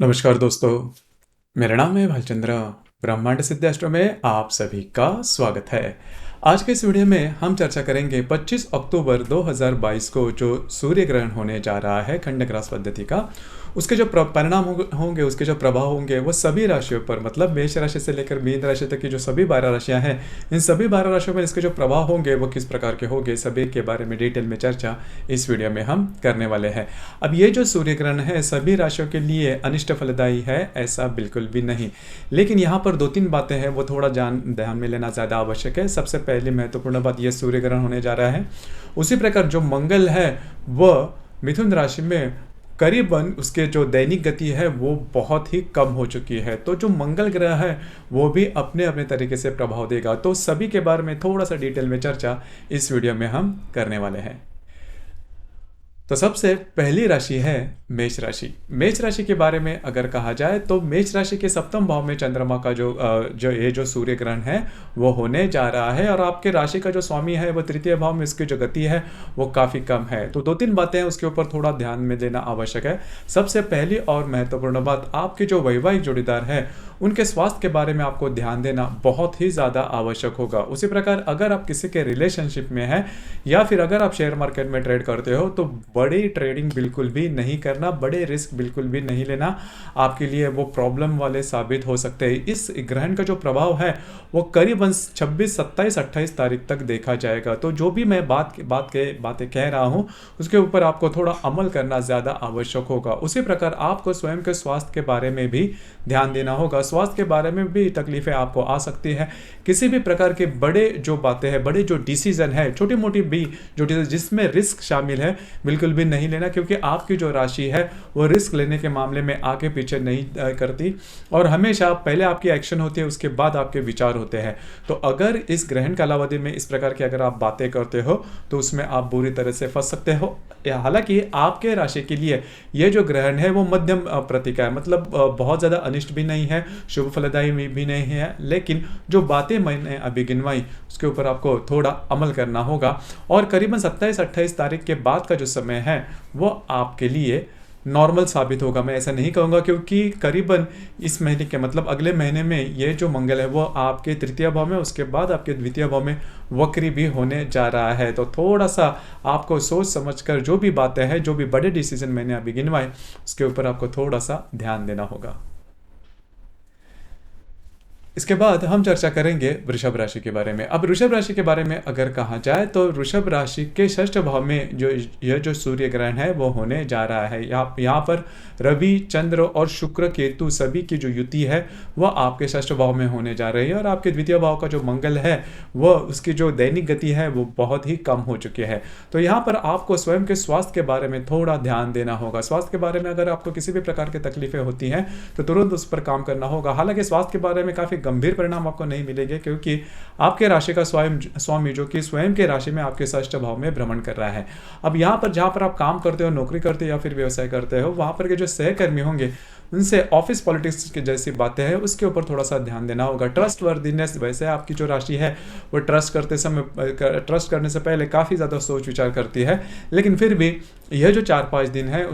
नमस्कार दोस्तों, मेरा नाम है भालचंद्र। ब्रह्मांड सिद्धाश्रम में आप सभी का स्वागत है। आज के इस वीडियो में हम चर्चा करेंगे 25 अक्टूबर 2022 को जो सूर्य ग्रहण होने जा रहा है खंडक राशि पद्धति का, उसके जो परिणाम होंगे, उसके जो प्रभाव होंगे वो सभी राशियों पर, मतलब मेष राशि से लेकर मीन राशि तक की जो सभी 12 राशियां हैं, इन सभी 12 राशियों में इसके जो प्रभाव होंगे वो किस प्रकार के होंगे, सभी के बारे में डिटेल में चर्चा इस वीडियो में हम करने वाले हैं। अब ये जो सूर्य ग्रहण है सभी राशियों के लिए अनिष्ट फलदायी है ऐसा बिल्कुल भी नहीं, लेकिन यहाँ पर 2-3 बातें हैं वो थोड़ा ध्यान में लेना ज़्यादा आवश्यक है। सबसे पहली महत्वपूर्ण बात, ये सूर्य ग्रहण होने जा रहा है, उसी प्रकार जो मंगल है वह मिथुन राशि में करीबन उसके जो दैनिक गति है वो बहुत ही कम हो चुकी है, तो जो मंगल ग्रह है वो भी अपने अपने तरीके से प्रभाव देगा। तो सभी के बारे में थोड़ा सा डिटेल में चर्चा इस वीडियो में हम करने वाले हैं। तो सबसे पहली राशि है मेष राशि। मेष राशि के बारे में अगर कहा जाए तो मेष राशि के सप्तम भाव में चंद्रमा का जो सूर्य ग्रहण है वो होने जा रहा है, और आपके राशि का जो स्वामी है वो तृतीय भाव में, इसकी जो गति है वो काफ़ी कम है। तो 2-3 बातें हैं उसके ऊपर थोड़ा ध्यान में देना आवश्यक है। सबसे पहली और महत्वपूर्ण बात, आपके जो वैवाहिक जोड़ीदार है उनके स्वास्थ्य के बारे में आपको ध्यान देना बहुत ही ज़्यादा आवश्यक होगा। उसी प्रकार अगर आप किसी के रिलेशनशिप में हैं या फिर अगर आप शेयर मार्केट में ट्रेड करते हो तो बड़ी ट्रेडिंग बिल्कुल भी नहीं करना, बड़े रिस्क बिल्कुल भी नहीं लेना, आपके लिए वो प्रॉब्लम वाले साबित हो सकते हैं। इस ग्रहण का जो प्रभाव है वो करीबन 26, 27, 28 तारीख तक देखा जाएगा। तो जो भी मैं बातें कह रहा हूँ उसके ऊपर आपको थोड़ा अमल करना ज़्यादा आवश्यक होगा। उसी प्रकार आपको स्वयं के स्वास्थ्य के बारे में भी ध्यान देना होगा। स्वास्थ्य के बारे में भी तकलीफें आपको आ सकती हैं। किसी भी प्रकार के बड़े जो बातें हैं, बड़े जो डिसीजन है, छोटी मोटी भी जो जिसमें रिस्क शामिल है, बिल्कुल भी नहीं लेना, क्योंकि आपकी जो राशि है वो रिस्क लेने के मामले में आगे पीछे नहीं करती, और हमेशा पहले आपकी एक्शन होती है उसके बाद आपके विचार होते हैं। तो अगर इस ग्रहण कालावधि में इस प्रकार की अगर आप बातें करते हो तो उसमें आप बुरी तरह से फंस सकते हो। हालांकि आपके राशि के लिए ये जो ग्रहण है वो मध्यम प्रतिका है, मतलब बहुत ज़्यादा अनिष्ट भी नहीं है, शुभ फलदायी भी नहीं है, लेकिन जो बातें मैंने अभी गिनवाई उसके ऊपर आपको थोड़ा अमल करना होगा। और करीबन 27-28 तारीख के बाद का जो समय है वो आपके लिए नॉर्मल साबित होगा। मैं ऐसा नहीं कहूँगा, क्योंकि करीबन इस महीने के, मतलब अगले महीने में ये जो मंगल है वो आपके तृतीय भाव में, उसके बाद आपके द्वितीय भाव में वक्री भी होने जा रहा है। तो थोड़ा सा आपको सोच समझकर जो भी बातें हैं, जो भी बड़े डिसीजन मैंने अभी गिनवाए उसके ऊपर आपको थोड़ा सा ध्यान देना होगा। इसके बाद हम चर्चा करेंगे वृषभ राशि के बारे में। अब वृषभ राशि के बारे में अगर कहा जाए तो वृषभ राशि के षष्ठ भाव में यह जो सूर्य ग्रहण है वो होने जा रहा है। यहाँ पर रवि, चंद्र और शुक्र, केतु सभी की जो युति है वह आपके षष्ठ भाव में होने जा रही है, और आपके द्वितीय भाव का जो मंगल है वह उसकी जो दैनिक गति है वो बहुत ही कम हो चुकी है। तो यहाँ पर आपको स्वयं के स्वास्थ्य के बारे में थोड़ा ध्यान देना होगा। स्वास्थ्य के बारे में अगर आपको किसी भी प्रकार की तकलीफें होती हैं तो तुरंत उस पर काम करना होगा। हालांकि स्वास्थ्य के बारे में काफ़ी गंभीर परिणाम आपको नहीं मिलेंगे, क्योंकि आपके राशि का स्वामी जो कि स्वयं के राशि में आपके षष्ठ भाव में भ्रमण कर रहा है। अब यहाँ पर जहाँ पर आप काम करते हो, नौकरी करते हो या फिर व्यवसाय करते हो, वहाँ पर के जो सहकर्मी होंगे उनसे ऑफिस पॉलिटिक्स की जैसी बातें हैं उसके ऊपर थोड़ा सा ध्यान देना होगा। ट्रस्ट वर्दीनेस, वैसे आपकी जो राशि है वो ट्रस्ट करने से पहले काफ़ी ज़्यादा सोच विचार करती है, लेकिन फिर भी यह जो 4-5 दिन है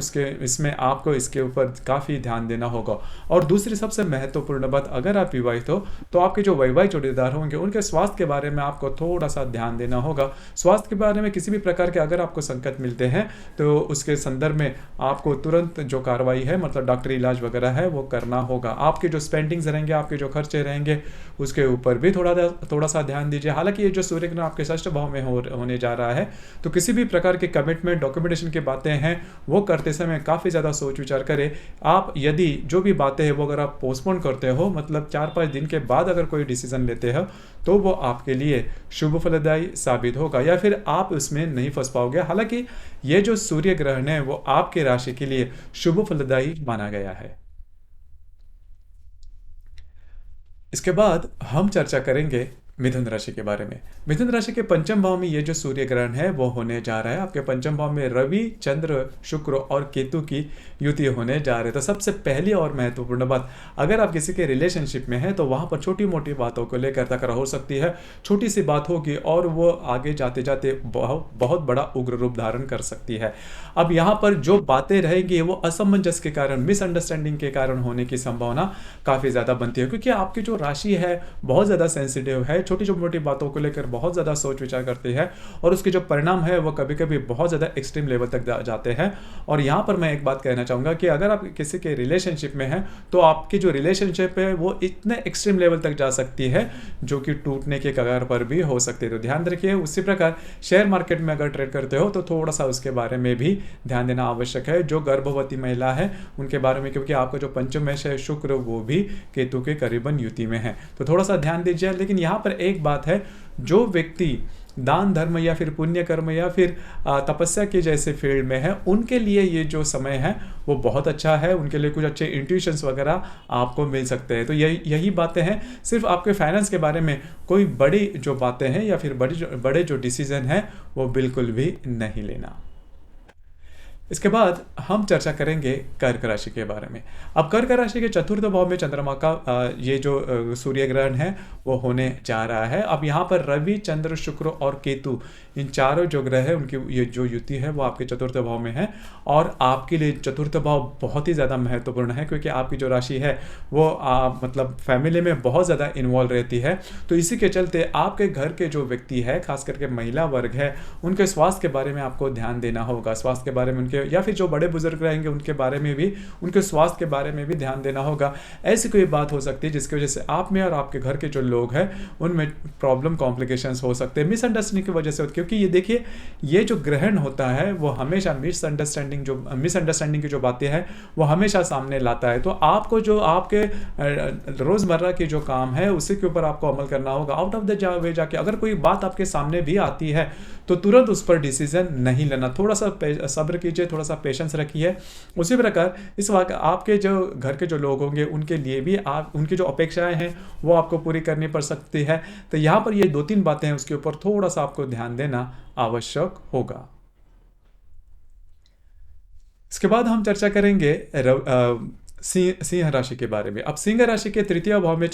इसमें आपको इसके ऊपर काफ़ी ध्यान देना होगा। और दूसरी सबसे महत्वपूर्ण बात, अगर आप विवाहित हो तो आपके जो वैवाहिक जोड़ीदार होंगे उनके स्वास्थ्य के बारे में आपको थोड़ा सा ध्यान देना होगा। स्वास्थ्य के बारे में किसी भी प्रकार के अगर आपको संकट मिलते हैं तो उसके संदर्भ में आपको तुरंत जो कार्रवाई है, मतलब डॉक्टरी इलाज वगैरह है वो करना होगा। आपके जो स्पेंडिंग्स रहेंगे, आपके जो खर्चे रहेंगे उसके ऊपर भी थोड़ा सा ध्यान दीजिए। हालांकि ये जो सूर्य ग्रहण आपके षष्ठ भाव में होने जा रहा है, तो किसी भी प्रकार के कमिटमेंट, डॉक्यूमेंटेशन की बातें हैं वो करते समय काफ़ी ज़्यादा सोच विचार करें। आप यदि जो भी बातें हैं वो अगर आप पोस्टपोन करते हो, मतलब 4-5 दिन के बाद अगर कोई डिसीजन लेते हो तो वो आपके लिए शुभ फलदायी साबित होगा, या फिर आप उसमें नहीं फंस पाओगे। हालांकि ये जो सूर्य ग्रहण है वो आपके राशि के लिए शुभ फलदायी माना गया है। इसके बाद हम चर्चा करेंगे मिथुन राशि के बारे में। मिथुन राशि के पंचम भाव में ये जो सूर्य ग्रहण है वो होने जा रहा है। आपके पंचम भाव में रवि, चंद्र, शुक्र और केतु की युति होने जा रहे हैं। तो सबसे पहली और महत्वपूर्ण बात, अगर आप किसी के रिलेशनशिप में हैं तो वहाँ पर छोटी मोटी बातों को लेकर तकरार हो सकती है। छोटी सी बात होगी और वो आगे जाते जाते बहुत बड़ा उग्र रूप धारण कर सकती है। अब यहाँ पर जो बातें रहेंगी वो असमंजस के कारण, मिसअंडरस्टैंडिंग के कारण होने की संभावना काफ़ी ज़्यादा बनती है, क्योंकि आपकी जो राशि है बहुत ज़्यादा सेंसिटिव है, छोटी मोटी बातों को लेकर बहुत ज़्यादा सोच विचार करती है और उसके जो परिणाम है वो कभी कभी बहुत ज़्यादा एक्सट्रीम लेवल तक जाते हैं। और यहाँ पर मैं एक बात कहना चाहूँगा कि अगर आप किसी के रिलेशनशिप में हैं तो आपकी जो रिलेशनशिप है वो इतने एक्सट्रीम लेवल तक जा सकती है जो कि टूटने के कगार पर भी हो सकती है। तो ध्यान रखिए। उसी प्रकार शेयर मार्केट में अगर ट्रेड करते हो तो थोड़ा सा उसके बारे में भी ध्यान देना आवश्यक है। जो गर्भवती महिला है उनके बारे में, क्योंकि आपका जो पंचम है शुक्र वो भी केतु के करीबन युति में है, तो थोड़ा सा ध्यान दीजिए। लेकिन यहाँ पर एक बात है, जो व्यक्ति दान धर्म या फिर पुण्य कर्म या फिर तपस्या के जैसे फील्ड में है उनके लिए ये जो समय है वो बहुत अच्छा है। उनके लिए कुछ अच्छे इंट्यूशंस वगैरह आपको मिल सकते हैं। तो यही बातें हैं। सिर्फ आपके फाइनेंस के बारे में कोई बड़ी जो बातें हैं या फिर बड़े जो डिसीजन हैं वो बिल्कुल भी नहीं लेना। इसके बाद हम चर्चा करेंगे कर्क राशि के बारे में। अब कर्क राशि के चतुर्थ भाव में चंद्रमा का ये जो सूर्य ग्रहण है वो होने जा रहा है। अब यहाँ पर रवि, चंद्र, शुक्र और केतु, इन चारों जो ग्रह है उनकी ये जो युति है वो आपके चतुर्थ भाव में है। और आपके लिए चतुर्थ भाव बहुत ही ज़्यादा महत्वपूर्ण है, क्योंकि आपकी जो राशि है वो मतलब फैमिली में बहुत ज़्यादा इन्वॉल्व रहती है। तो इसी के चलते आपके घर के जो व्यक्ति है, खास करके महिला वर्ग है, उनके स्वास्थ्य के बारे में आपको ध्यान देना होगा। स्वास्थ्य के बारे में उनके, या फिर जो बड़े बुजुर्ग रहेंगे उनके बारे में भी, उनके स्वास्थ्य के बारे में भी ध्यान देना होगा। ऐसी कोई बात हो सकती है जिसकी वजह से आप में और आपके घर के जो लोग हैं उनमें प्रॉब्लम, कॉम्प्लिकेशंस हो सकते हैं मिसअंडरस्टैंडिंग की वजह से। क्योंकि ये देखिए, ये जो ग्रहण होता है वो हमेशा मिसअंडरस्टैंडिंग की जो बातें हैं वो हमेशा सामने लाता है। तो आपको जो आपके रोजमर्रा के जो काम है उसी के ऊपर आपको अमल करना होगा। आउट ऑफ द वे जाके अगर कोई बात आपके सामने भी आती है तो तुरंत उस पर डिसीजन नहीं लेना। थोड़ा सा सब्र कीजिए, थोड़ा सा पेशेंस रखिए। उसी प्रकार इस वक्त आपके जो घर के जो लोग होंगे उनके लिए भी आप, उनकी जो अपेक्षाएं हैं वो आपको पूरी करनी पड़ सकती है। तो यहाँ पर ये 2-3 बातें हैं, उसके ऊपर थोड़ा सा आपको ध्यान देना आवश्यक होगा। इसके बाद हम चर्चा करेंगे सिंह राशि के बारे में। अब सिंह राशि के तृतीय भाव में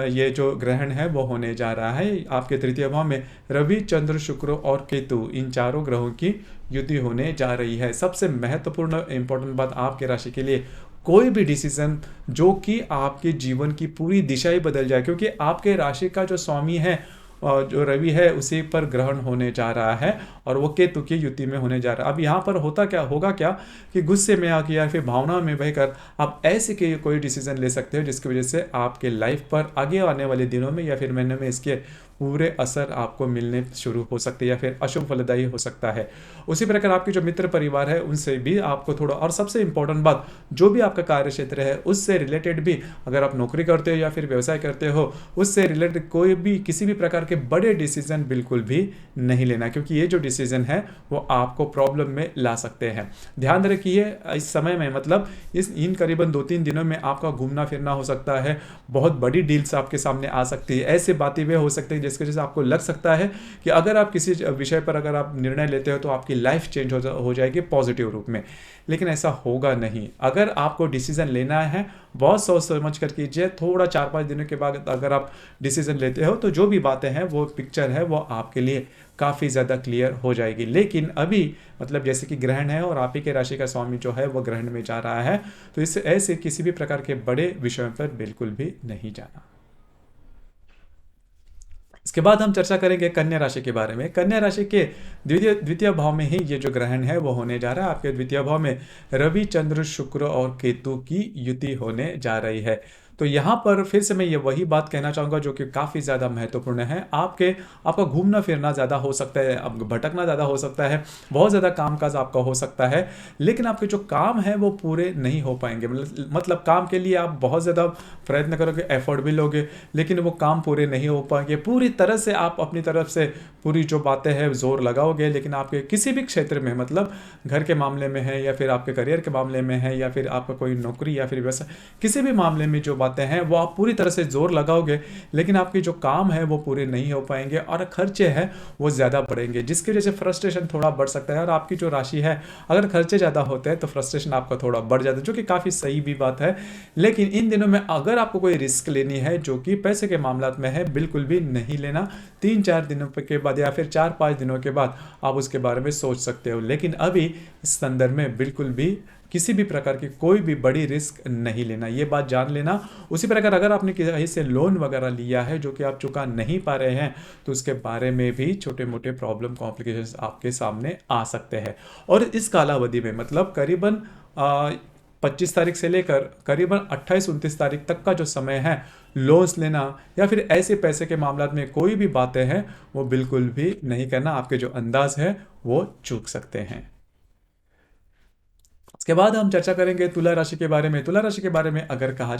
ये जो ग्रहण है वो होने जा रहा है। आपके तृतीय भाव में रवि, चंद्र, शुक्र और केतु, इन चारों ग्रहों की युति होने जा रही है। सबसे महत्वपूर्ण इंपॉर्टेंट बात आपके राशि के लिए, कोई भी डिसीजन जो कि आपके जीवन की पूरी दिशा ही बदल जाए, क्योंकि आपके राशि का जो स्वामी है और जो रवि है उसी पर ग्रहण होने जा रहा है और वो केतु की युति में होने जा रहा है। अब यहाँ पर होगा क्या कि गुस्से में आके या फिर भावना में बहकर आप ऐसे के कोई डिसीजन ले सकते हो जिसकी वजह से आपके लाइफ पर आगे आने वाले दिनों में या फिर महीने में इसके पूरे असर आपको मिलने शुरू हो सकते हैं या फिर अशुभ फलदायी हो सकता है। उसी प्रकार आपके जो मित्र परिवार है उनसे भी आपको थोड़ा, और सबसे इंपॉर्टेंट बात, जो भी आपका कार्य क्षेत्र है उससे रिलेटेड भी, अगर आप नौकरी करते हो या फिर व्यवसाय करते हो, उससे रिलेटेड कोई भी किसी भी प्रकार के बड़े डिसीजन बिल्कुल भी नहीं लेना, क्योंकि ये जो डिसीजन है वो आपको प्रॉब्लम में ला सकते हैं। ध्यान रखिए इस समय में, मतलब इन करीबन 2-3 दिनों में आपका घूमना फिरना हो सकता है, बहुत बड़ी डील्स आपके सामने आ सकती है। ऐसे बातें भी हो सकती है जिसकी वजह से आपको लग सकता है कि अगर आप किसी विषय पर अगर आप निर्णय लेते हो तो आपकी लाइफ चेंज हो जाएगी पॉजिटिव रूप में, लेकिन ऐसा होगा नहीं। अगर आपको डिसीजन लेना है बहुत सोच समझ कर कीजिए। थोड़ा 4-5 दिनों के बाद अगर आप डिसीजन लेते हो तो जो भी बातें हैं वो पिक्चर है वो आपके लिए काफ़ी ज़्यादा क्लियर हो जाएगी। लेकिन अभी मतलब जैसे कि ग्रहण है और आप ही के राशि का स्वामी जो है वो ग्रहण में जा रहा है, तो इससे ऐसे किसी भी प्रकार के बड़े विषयों पर बिल्कुल भी नहीं जाना। इसके बाद हम चर्चा करेंगे कन्या राशि के बारे में। कन्या राशि के द्वितीय भाव में ही ये जो ग्रहण है वो होने जा रहा है। आपके द्वितीय भाव में रवि, चंद्र, शुक्र और केतु की युति होने जा रही है। तो यहाँ पर फिर से मैं ये वही बात कहना चाहूँगा जो कि काफ़ी ज़्यादा महत्वपूर्ण है। आपका घूमना फिरना ज़्यादा हो सकता है, अब भटकना ज़्यादा हो सकता है, बहुत ज़्यादा कामकाज आपका हो सकता है, लेकिन आपके जो काम है वो पूरे नहीं हो पाएंगे। मतलब काम के लिए आप बहुत ज़्यादा प्रयत्न करोगे, एफर्ट भी लोगे, लेकिन वो काम पूरे नहीं हो पाएंगे। पूरी तरह से आप अपनी तरफ से पूरी जो बातें हैं जोर लगाओगे, लेकिन आपके किसी भी क्षेत्र में, मतलब घर के मामले में है या फिर आपके करियर के मामले में है या फिर आपका कोई नौकरी या फिर व्यवसाय, किसी भी मामले में जो बातें हैं वो आप पूरी तरह से जोर लगाओगे, लेकिन आपकी जो काम है वो पूरे नहीं हो पाएंगे और खर्चे हैं वो ज़्यादा बढ़ेंगे, जिसकी वजह से फ्रस्ट्रेशन थोड़ा बढ़ सकता है। और आपकी जो राशि है, अगर खर्चे ज़्यादा होते हैं तो फ्रस्ट्रेशन आपका थोड़ा बढ़ जाता है, जो कि काफ़ी सही भी बात है। लेकिन इन दिनों में अगर आपको कोई रिस्क लेनी है जो कि पैसे के मामला में है, बिल्कुल भी नहीं लेना। 3-4 दिनों के बाद या फिर 4-5 दिनों के बाद आप उसके बारे में सोच सकते हो, लेकिन अभी इस संदर्भ में बिल्कुल भी किसी भी प्रकार की कोई भी बड़ी रिस्क नहीं लेना, ये बात जान लेना। उसी प्रकार अगर आपने कहीं से लोन वगैरह लिया है जो कि आप चुका नहीं पा रहे हैं, तो उसके बारे में भी छोटे मोटे प्रॉब्लम कॉम्प्लिकेशंस आपके सामने आ सकते हैं। और इस कालावधि में मतलब करीबन 25 तारीख से लेकर करीबन 28-29 तारीख तक का जो समय है, लोन्स लेना या फिर ऐसे पैसे के मामला में कोई भी बातें हैं वो बिल्कुल भी नहीं करना। आपके जो अंदाज है वो चूक सकते हैं। इसके बाद हम चर्चा करेंगे तुला राशि के बारे में। तुला राशि के बारे में अगर कहा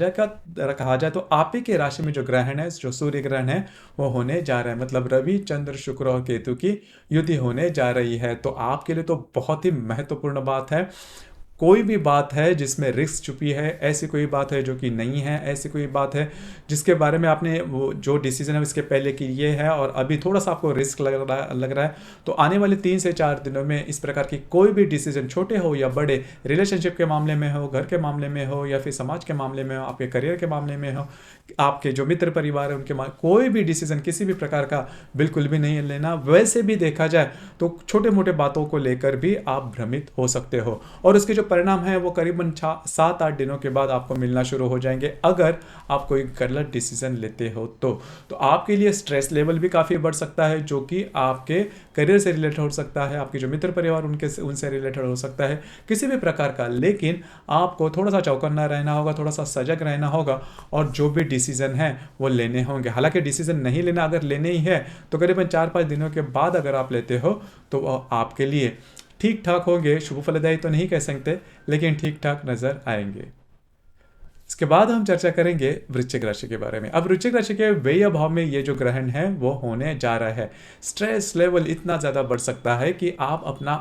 जाए तो आप ही के राशि में जो ग्रहण है, जो सूर्य ग्रहण है, वो होने जा रहा है। मतलब रवि, चंद्र, शुक्र और केतु की युति होने जा रही है। तो आपके लिए तो बहुत ही महत्वपूर्ण बात है। कोई भी बात है जिसमें रिस्क छुपी है, ऐसी कोई बात है जो कि नहीं है, ऐसी कोई बात है जिसके बारे में आपने वो जो डिसीजन है इसके पहले की ये है और अभी थोड़ा सा आपको रिस्क लग रहा है, तो आने वाले 3 से 4 दिनों में इस प्रकार की कोई भी डिसीजन, छोटे हो या बड़े, रिलेशनशिप के मामले में हो, घर के मामले में हो या फिर समाज के मामले में हो, आपके करियर के मामले में हो, आपके जो मित्र परिवार है उनके कोई भी डिसीजन किसी भी प्रकार का बिल्कुल भी नहीं लेना। वैसे भी देखा जाए तो छोटे मोटे बातों को लेकर भी आप भ्रमित हो सकते हो और उसके जो परिणाम है वो करीबन 7-8 दिनों के बाद आपको मिलना शुरू हो जाएंगे अगर आप कोई गलत डिसीजन लेते हो तो आपके लिए स्ट्रेस लेवल भी काफ़ी बढ़ सकता है, जो कि आपके करियर से रिलेटेड हो सकता है, आपके जो मित्र परिवार उनसे रिलेटेड हो सकता है, किसी भी प्रकार का। लेकिन आपको थोड़ा सा चौकन्ना रहना होगा, थोड़ा सा सजग रहना होगा और जो भी डिसीजन है वो लेने होंगे। हालांकि डिसीजन नहीं लेना, अगर लेने ही है तो करीबन 4-5 दिनों के बाद अगर आप लेते हो तो आपके लिए ठीक ठाक होंगे। शुभ फलदायी तो नहीं कह सकते, लेकिन ठीक ठाक नजर आएंगे। इसके बाद हम चर्चा करेंगे वृश्चिक राशि के बारे में। अब वृश्चिक राशि के व्यय भाव में ये जो ग्रहण है वो होने जा रहा है। स्ट्रेस लेवल इतना ज़्यादा बढ़ सकता है कि आप अपना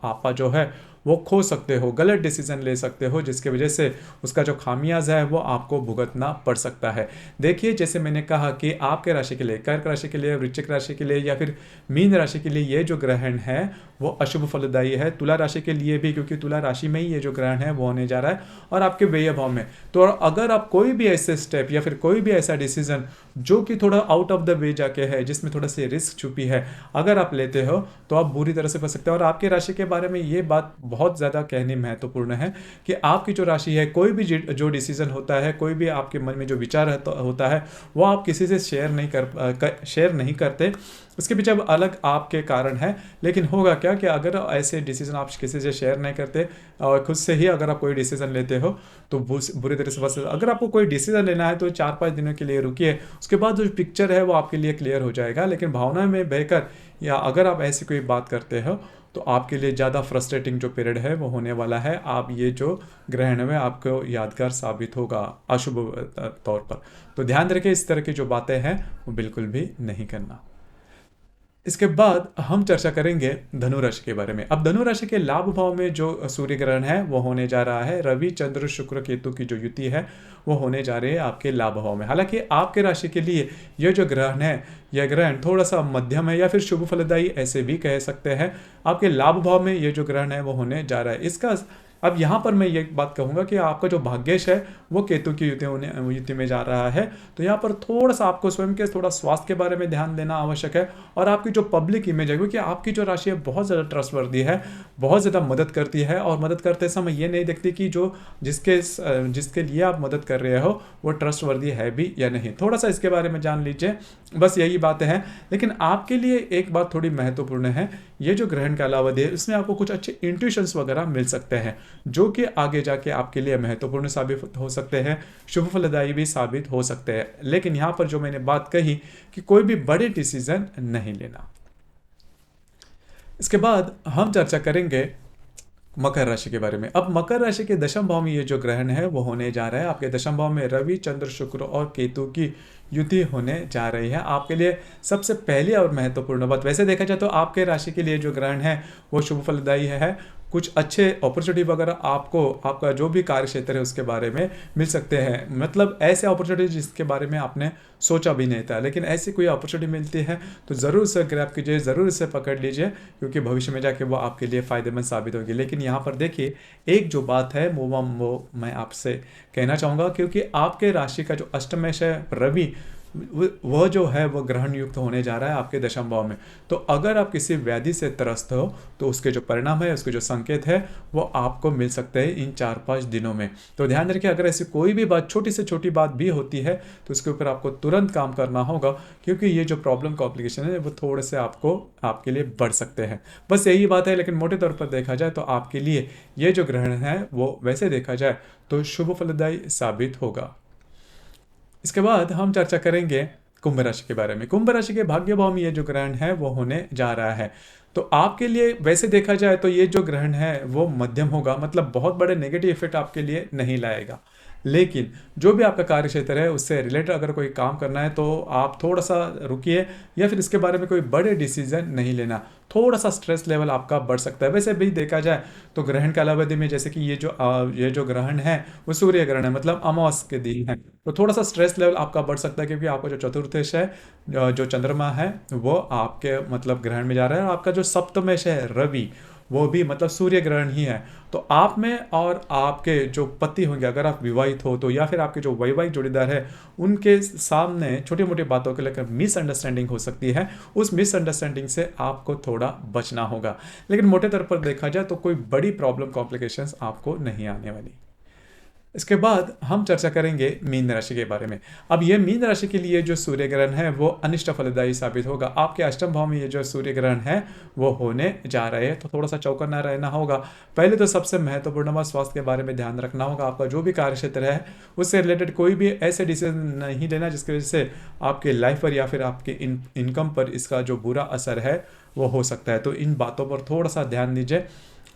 आपा जो है वो खो सकते हो, गलत डिसीजन ले सकते हो, जिसकी वजह से उसका जो खामियाजा है वो आपको भुगतना पड़ सकता है। देखिए, जैसे मैंने कहा कि आपके राशि के लिए, कर्क राशि के लिए, वृश्चिक राशि के लिए या फिर मीन राशि के लिए ये जो ग्रहण है वो अशुभ फलदायी है। तुला राशि के लिए भी, क्योंकि तुला राशि में ही ये जो ग्रहण है वो होने जा रहा है और आपके व्यय भाव में। तो अगर आप कोई भी ऐसे स्टेप या फिर कोई भी ऐसा डिसीजन जो कि थोड़ा आउट ऑफ द वे जाके है, जिसमें थोड़ा सी रिस्क छुपी है, अगर आप लेते हो तो आप बुरी तरह से फंस सकते हो। और आपके राशि के बारे में ये बात बहुत ज़्यादा कहनी महत्वपूर्ण है कि आपकी जो राशि है, कोई भी जो डिसीजन होता है, कोई भी आपके मन में जो विचार होता है वो आप किसी से शेयर नहीं करते। उसके पीछे अब अलग आपके कारण है, लेकिन होगा क्या कि अगर ऐसे डिसीजन आप किसी से शेयर नहीं करते और खुद से ही अगर आप कोई डिसीजन लेते हो तो बुरी तरह से फंस। अगर आपको कोई डिसीजन लेना है तो 4-5 दिनों के लिए रुकिए, उसके बाद जो पिक्चर है वो आपके लिए क्लियर हो जाएगा। लेकिन भावना में बहकर या अगर आप ऐसी कोई बात करते हो तो आपके लिए ज़्यादा फ्रस्ट्रेटिंग जो पीरियड है वो होने वाला है। आप ये जो ग्रहण में आपको यादगार साबित होगा अशुभ तौर पर। तो ध्यान रखें, इस तरह की जो बातें हैं वो बिल्कुल भी नहीं करना। इसके बाद हम चर्चा करेंगे धनु राशि के बारे में। अब धनु राशि के लाभ भाव में जो सूर्य ग्रहण है वो होने जा रहा है। रवि, चंद्र, शुक्र, केतु की जो युति है वो होने जा रही है आपके लाभ भाव में। हालांकि आपके राशि के लिए यह जो ग्रहण है, यह ग्रहण थोड़ा सा मध्यम है या फिर शुभ फलदायी ऐसे भी कह सकते हैं। आपके लाभ भाव में ये जो ग्रहण है वो होने जा रहा है। इसका अब यहाँ पर मैं ये बात कहूँगा कि आपका जो भाग्येश है वो केतु की युति में जा रहा है। तो यहाँ पर थोड़ा सा आपको स्वयं के थोड़ा स्वास्थ्य के बारे में ध्यान देना आवश्यक है। और आपकी जो पब्लिक इमेज है, क्योंकि आपकी जो राशि है बहुत ज़्यादा ट्रस्टवर्दी है, बहुत ज़्यादा मदद करती है और मदद करते समय ये नहीं देखती कि जो जिसके लिए आप मदद कर रहे हो वो ट्रस्टवर्दी है भी या नहीं। थोड़ा सा इसके बारे में जान लीजिए, बस यही बातें हैं। लेकिन आपके लिए एक बात थोड़ी महत्वपूर्ण है, ये जो ग्रहण का अलावधि है इसमें आपको कुछ अच्छे इंट्यूशंस वगैरह मिल सकते हैं जो कि आगे जाके आपके लिए महत्वपूर्ण साबित हो सकते हैं, शुभ फलदायी भी साबित हो सकते हैं। लेकिन यहाँ पर जो मैंने बात कही कि कोई भी बड़े डिसीजन नहीं लेना। इसके बाद हम चर्चा करेंगे मकर राशि के बारे में। अब मकर राशि के दशम भाव में ये जो ग्रहण है वो होने जा रहा है। आपके दशम भाव में रवि, चंद्र, शुक्र और केतु की युति होने जा रही है आपके लिए। सबसे पहली और महत्वपूर्ण बात, वैसे देखा जाए तो आपके राशि के लिए जो ग्रहण है वो शुभ फलदायी है। कुछ अच्छे अपॉर्चुनिटी वगैरह आपको आपका जो भी कार्य क्षेत्र है उसके बारे में मिल सकते हैं, मतलब ऐसे अपॉर्चुनिटी जिसके बारे में आपने सोचा भी नहीं था, लेकिन ऐसी कोई अपॉर्चुनिटी मिलती है तो ज़रूर उसे ग्रैब कीजिए, ज़रूर इसे पकड़ लीजिए, क्योंकि भविष्य में जाके वो आपके लिए फ़ायदेमंद साबित होगी। लेकिन यहाँ पर देखिए एक जो बात है वो मैं आपसे कहना चाहूँगा, क्योंकि आपके राशि का जो अष्टमेश है रवि, वह जो है वह ग्रहण युक्त होने जा रहा है आपके दशम भाव में। तो अगर आप किसी व्याधि से त्रस्त हो तो उसके जो परिणाम है, उसके जो संकेत है वो आपको मिल सकते हैं इन 4-5 दिनों में। तो ध्यान रखिए, अगर ऐसी कोई भी बात, छोटी से छोटी बात भी होती है तो उसके ऊपर आपको तुरंत काम करना होगा, क्योंकि ये जो प्रॉब्लम कॉम्प्लिकेशन है वो थोड़े से आपके लिए बढ़ सकते हैं। बस यही बात है, लेकिन मोटे तौर पर देखा जाए तो आपके लिए ये जो ग्रहण है वो वैसे देखा जाए तो शुभ फलदायी साबित होगा। इसके बाद हम चर्चा करेंगे कुंभ राशि के बारे में। कुंभ राशि के भाग्य भाव में ये जो ग्रहण है वो होने जा रहा है। तो आपके लिए वैसे देखा जाए तो ये जो ग्रहण है वो मध्यम होगा, मतलब बहुत बड़े नेगेटिव इफेक्ट आपके लिए नहीं लाएगा। लेकिन जो भी आपका कार्य क्षेत्र है उससे रिलेटेड अगर कोई काम करना है तो आप थोड़ा सा रुकिए, या फिर इसके बारे में कोई बड़े डिसीजन नहीं लेना। थोड़ा सा स्ट्रेस लेवल आपका बढ़ सकता है। वैसे भी देखा जाए तो ग्रहण कालावधि में, जैसे कि ये जो ग्रहण है वो सूर्य ग्रहण है, मतलब अमावस के दिन है, तो थोड़ा सा स्ट्रेस लेवल आपका बढ़ सकता है, क्योंकि आपका जो चतुर्थेश है, जो चंद्रमा है वो आपके मतलब ग्रहण में जा रहा है, और आपका जो सप्तमेश है रवि, वो भी मतलब सूर्य ग्रहण ही है। तो आप में और आपके जो पति होंगे, अगर आप विवाहित हो तो, या फिर आपके जो वैवाहिक जोड़ीदार है, उनके सामने छोटी मोटी बातों को लेकर मिसअंडरस्टैंडिंग हो सकती है। उस मिसअंडरस्टैंडिंग से आपको थोड़ा बचना होगा। लेकिन मोटे तौर पर देखा जाए तो कोई बड़ी प्रॉब्लम कॉम्प्लिकेशंस आपको नहीं आने वाली। इसके बाद हम चर्चा करेंगे मीन राशि के बारे में। अब ये मीन राशि के लिए जो सूर्य ग्रहण है वो अनिष्ट फलदायी साबित होगा। आपके अष्टम भाव में ये जो सूर्य ग्रहण है वो होने जा रहे हैं, तो थोड़ा सा चौकन्ना रहना होगा। पहले तो सबसे महत्वपूर्ण बात, स्वास्थ्य के बारे में ध्यान रखना होगा। आपका जो भी कार्य क्षेत्र है उससे रिलेटेड कोई भी ऐसे डिसीजन नहीं लेना जिसकी वजह से आपके लाइफ पर या फिर आपके इनकम पर इसका जो बुरा असर है वो हो सकता है। तो इन बातों पर थोड़ा सा ध्यान दीजिए।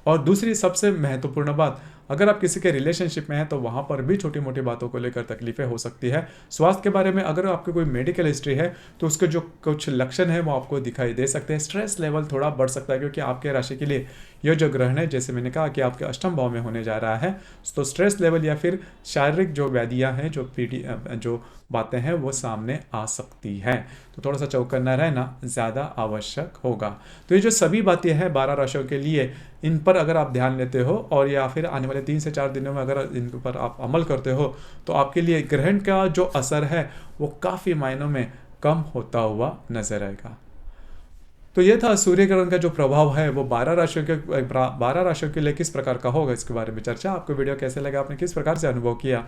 और दूसरी सबसे महत्वपूर्ण बात, अगर आप किसी के रिलेशनशिप में हैं तो वहाँ पर भी छोटी मोटी बातों को लेकर तकलीफें हो सकती है। स्वास्थ्य के बारे में अगर आपकी कोई मेडिकल हिस्ट्री है तो उसके जो कुछ लक्षण है वो आपको दिखाई दे सकते हैं। स्ट्रेस लेवल थोड़ा बढ़ सकता है, क्योंकि आपके राशि के लिए यह जो ग्रहण है, जैसे मैंने कहा कि आपके अष्टम भाव में होने जा रहा है, तो स्ट्रेस लेवल या फिर शारीरिक जो व्याधियाँ हैं, जो बातें हैं वो सामने आ सकती है। तो थोड़ा सा चौकन्ना रहना ज़्यादा आवश्यक होगा। तो ये जो सभी बातें हैं 12 राशियों के लिए, इन पर अगर आप ध्यान लेते हो और या फिर आने वाले 3 से 4 दिनों में अगर इन पर आप अमल करते हो तो आपके लिए ग्रहण का जो असर है वो काफ़ी मायनों में कम होता हुआ नजर आएगा। तो ये था सूर्य ग्रहण का जो प्रभाव है वो 12 राशियों के लिए किस प्रकार का होगा, इसके बारे में चर्चा। आपको वीडियो कैसे लगा, आपने किस प्रकार से अनुभव किया,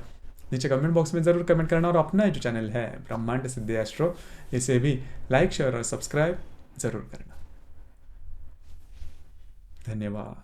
नीचे कमेंट बॉक्स में ज़रूर कमेंट करना। और अपना जो चैनल है ब्रह्मांड सिद्धि एस्ट्रो, इसे भी लाइक शेयर और सब्सक्राइब ज़रूर करना। धन्यवाद।